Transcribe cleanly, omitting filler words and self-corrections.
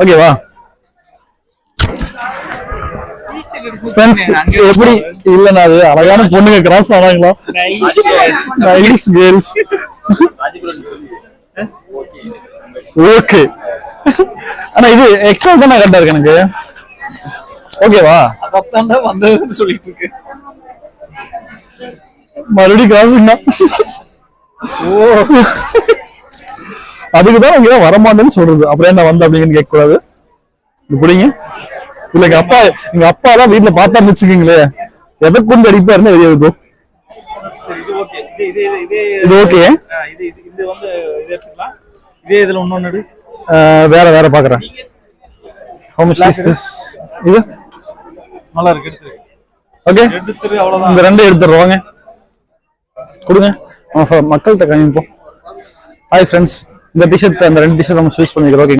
ஓகேவா? எப்படி இல்லன்னா அது அழகான பொண்ணுங்க கிராஸ் ஆனாங்களா? Nice girls. ஓகே. ஆனா இது எக்ஸல் தானே கரெக்டா இருக்கு எனக்கு. ஓகேவா? அதான்டா வந்ததுன்னு சொல்லிட்டு இருக்கு. மறுபடியும் கிராசிங் தான். ஓ, அதுக்குதான் உங்க வரமாட்டேன்னு சொல்றது. அப்புறம் என்ன வந்த அப்படிங்கன்னு கேட்க கூடாது. இப்படிங்க இல்ல எங்க அப்பா தான் வீட்டுல பார்த்தா வச்சுக்கீங்களே, எதை கொண்டு அடிப்பாருன்னு தெரியாது. இது ஓகே. இதுல இன்னொன்னு வேற வேற பாக்குறேன். இது நல்லா இருக்கு. ஓகே, இந்த ரெண்டு எடுத்துருவாங்க, கொடுங்க மக்கள்கிட்ட காமிப்போம். ஹாய் ஃப்ரெண்ட்ஸ், இந்த டிஷர்ட் அந்த ரெண்டு டிஷர்ட் நம்ம சூஸ் பண்ணிக்கிறோம். ஓகே.